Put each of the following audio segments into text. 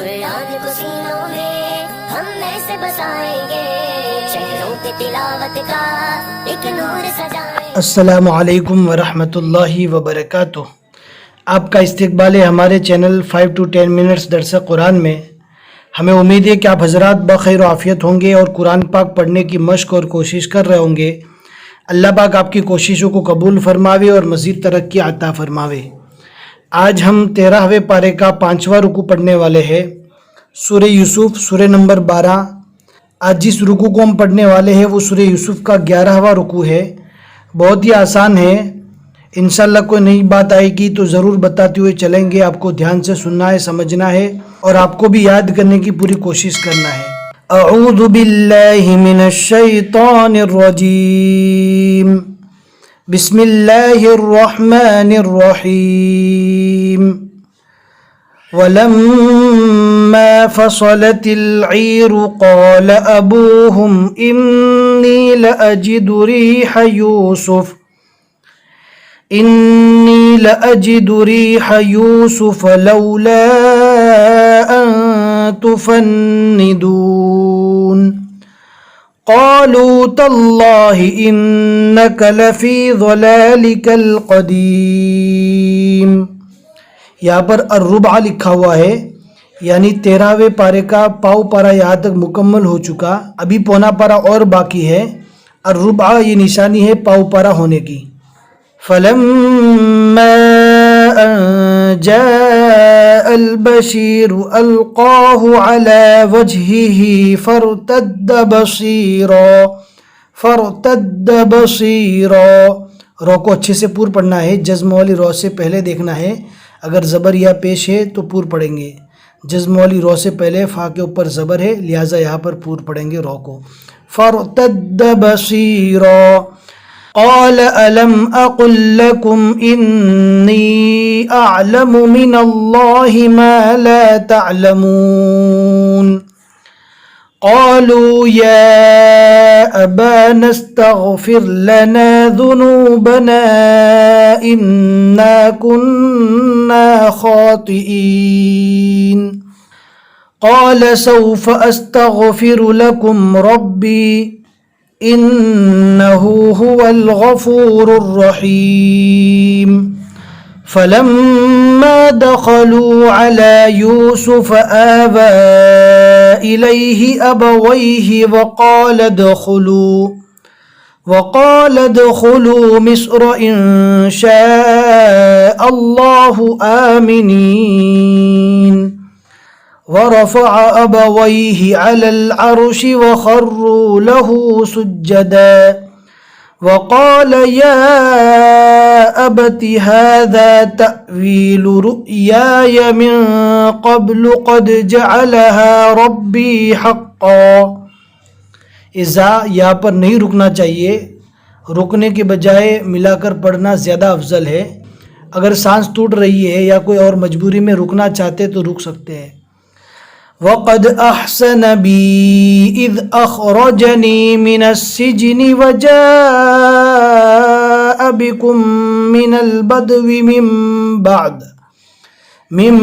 قرآن کو سینوں میں ہم ایسے بسائیں گے، شہروں پہ تلاوت کا ایک نور سجائیں گے۔ السلام علیکم ورحمۃ اللہ وبرکاتہ۔ آپ کا استقبال ہے ہمارے چینل 5 to 10 منٹس درس قرآن میں۔ ہمیں امید ہے کہ آپ حضرات بخیر و عافیت ہوں گے اور قرآن پاک پڑھنے کی مشق اور کوشش کر رہے ہوں گے۔ اللہ پاک آپ کی کوششوں کو قبول فرماوے اور مزید ترقی عطا فرماوے۔ آج ہم 13ویں پارے کا 5واں رکوع پڑھنے والے ہیں، سورہ یوسف، سورہ نمبر 12۔ آج جس رکوع کو ہم پڑھنے والے ہیں وہ سورہ یوسف کا 11واں رکوع ہے۔ بہت ہی آسان ہے، انشاءاللہ کوئی نئی بات آئے گی تو ضرور بتاتے ہوئے چلیں گے۔ آپ کو دھیان سے سننا ہے، سمجھنا ہے اور آپ کو بھی یاد کرنے کی پوری کوشش کرنا ہے۔ اعوذ باللہ من الشیطان الرجیم، بسم اللہ الرحمن الرحیم۔ وَلَمَّا فَصَلَتِ الْعِيرُ قَالَ أَبُوهُمْ إِنِّي لَأَجِدُ رِيحَ يُوسُفَ لَوْلَا أَن تُفَنِّدُونَ قَالُوا تَاللَّهِ إِنَّكَ لَفِي ضَلَالِكَ الْقَدِيمِ۔ یہاں پر الربع لکھا ہوا ہے، یعنی 13ویں پارے کا پاؤ پارا یہاں تک مکمل ہو چکا، ابھی پونا پارا اور باقی ہے۔ الربع یہ نشانی ہے پاؤ پارا ہونے کی۔ فَلَمَّا أَن جَاءَ الْبَشِيرُ أَلْقَاهُ عَلَى وَجْهِهِ فَارْتَدَّ بَصِيرًا۔ رو کو اچھے سے پور پڑھنا ہے، جزم والی رو سے پہلے دیکھنا ہے، اگر زبر یا پیش ہے تو پور پڑھیں گے، جزم والی رو سے پہلے فا کے اوپر زبر ہے لہٰذا یہاں پر پور پڑھیں گے رو کو۔ فَارْتَدَّ بَصِيرًا قَالَ أَلَمْ أَقُلْ لَكُمْ إِنِّي أَعْلَمُ مِنَ اللَّهِ مَا لَا تَعْلَمُونَ قَالُوا يَا أَبَانَا اسْتَغْفِرْ لَنَا ذُنُوبَنَا إِنَّا كُنَّا خَاطِئِينَ قَالَ سَوْفَ أَسْتَغْفِرُ لَكُمْ رَبِّي إِنَّهُ هُوَ الْغَفُورُ الرَّحِيمُ فَلَمَّا دَخَلُوا عَلَى يُوسُفَ آوَى إِلَيْهِ أَبَوَيْهِ وَقَالَ ادْخُلُوا مِصْرَ إِن شَاءَ اللَّهُ آمِنِينَ وَرَفَعَ أَبَوَيْهِ عَلَى الْعَرْشِ وَخَرُّوا لَهُ سُجَّدًا وَقَالَ يَا أَبَتِ هَذَا تَأْوِيلُ رُؤْيَايَ مِن قَبْلُ قَدْ جَعَلَهَا رَبِّي حَقًّا۔ اذا یہاں پر نہیں رکنا چاہیے، رکنے کے بجائے ملا کر پڑھنا زیادہ افضل ہے۔ اگر سانس ٹوٹ رہی ہے یا کوئی اور مجبوری میں رکنا چاہتے تو رک سکتے ہیں۔ وَقَدْ أَحْسَنَ بِي إِذْ أَخْرَجَنِي مِنَ السِّجْنِ وَجَاءَ بِكُم مِّنَ الْبَدْوِ مِن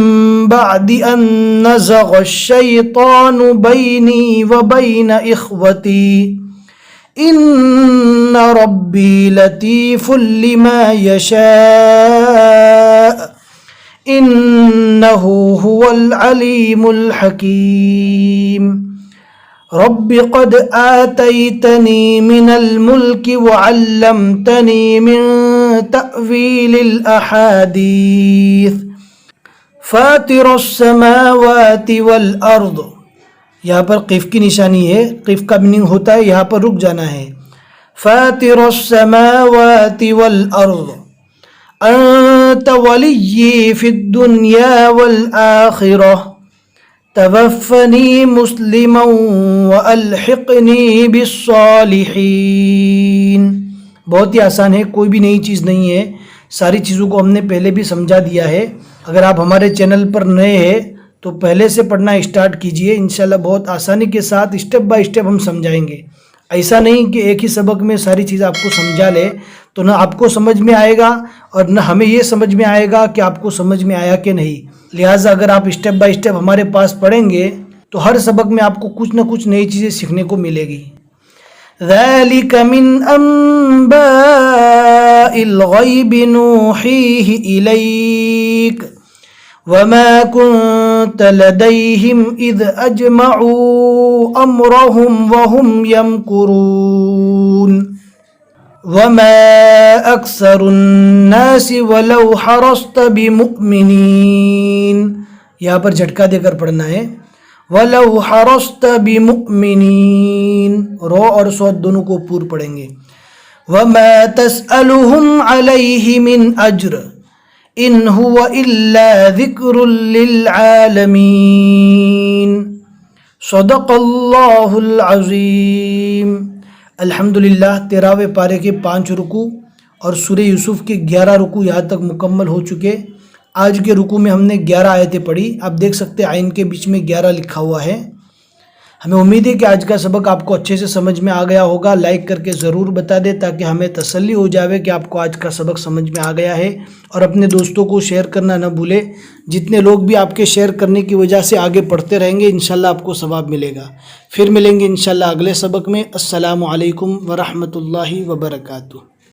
بَعْدِ أَن نَّزَغَ الشَّيْطَانُ بَيْنِي وَبَيْنَ إِخْوَتِي إِنَّ رَبِّي لَطِيفٌ لِّمَا يَشَاءُ إِنَّهُ هُوَ الْعَلِيمُ الْحَكِيمُ رَبِّ قَدْ آتَيْتَنِي مِنَ الْمُلْكِ وَعَلَّمْتَنِي مِن تَأْوِيلِ الْأَحَادِيثِ فَاطِرَ السَّمَاوَاتِ وَالْأَرْضِ۔ یہاں پر قف کی نشانی ہے، قف کا میننگ ہوتا ہے یہاں پر رک جانا ہے۔ فَاطِرَ السَّمَاوَاتِ وَالْأَرْضِ أَنْتَ وَلِيِّي فِي الدُّنْيَا وَالْآخِرَةِ تَوَفَّنِي مُسْلِمًا وَأَلْحِقْنِي بِالصَّالِحِينَ۔ بہت ہی آسان ہے، کوئی بھی نئی چیز نہیں ہے، ساری چیزوں کو ہم نے پہلے بھی سمجھا دیا ہے۔ اگر آپ ہمارے چینل پر نئے ہیں تو پہلے سے پڑھنا اسٹارٹ کیجئے، انشاءاللہ بہت آسانی کے ساتھ اسٹیپ بائی اسٹیپ ہم سمجھائیں گے۔ ایسا نہیں کہ ایک ہی سبق میں ساری چیز آپ کو سمجھا لے تو نہ آپ کو سمجھ میں آئے گا اور نہ ہمیں یہ سمجھ میں آئے گا کہ آپ کو سمجھ میں آیا کہ نہیں۔ لہٰذا اگر آپ اسٹیپ بائی اسٹیپ ہمارے پاس پڑھیں گے تو ہر سبق میں آپ کو کچھ نہ کچھ نئی چیزیں سیکھنے کو ملے گی۔ ذَلِكَ مِنْ أَنْبَاءِ الْغَيْبِ نُوحِيهِ إِلَيْكَ وَمَا كُنْتَ لَدَيْهِمْ إِذْ أَجْمَعُوا أَمْرَهُمْ وَهُمْ يَمْكُرُونَ وَمَا أَكْثَرُ النَّاسِ وَلَوْ حَرَصْتَ بِمُؤْمِنِينَ، یہاں پر جھٹکا دے کر پڑھنا ہے، وَلَوْ حَرَصْتَ بِمُؤْمِنِينَ، رو اور صوت دونوں کو پور پڑھیں گے۔ وَمَا تَسْأَلُهُمْ عَلَيْهِ مِنْ أَجْرٍ إِنْ هُوَ إِلَّا ذِكْرٌ لِلْعَالَمِينَ۔ صدق اللہ العظیم۔ الحمدللہ 13ویں پارے کے 5 رکوع اور سورہ یوسف کے 11 رکوع یہاں تک مکمل ہو چکے۔ آج کے رکوع میں ہم نے 11 آیتیں پڑھی، آپ دیکھ سکتے ہیں آئین کے بیچ میں 11 لکھا ہوا ہے۔ ہمیں امید ہے کہ آج کا سبق آپ کو اچھے سے سمجھ میں آ گیا ہوگا۔ لائک کر کے ضرور بتا دیں تاکہ ہمیں تسلی ہو جاوے کہ آپ کو آج کا سبق سمجھ میں آ گیا ہے، اور اپنے دوستوں کو شیئر کرنا نہ بھولے۔ جتنے لوگ بھی آپ کے شیئر کرنے کی وجہ سے آگے پڑھتے رہیں گے انشاءاللہ آپ کو ثواب ملے گا۔ پھر ملیں گے انشاءاللہ اگلے سبق میں۔ السلام علیکم ورحمۃ اللہ وبرکاتہ۔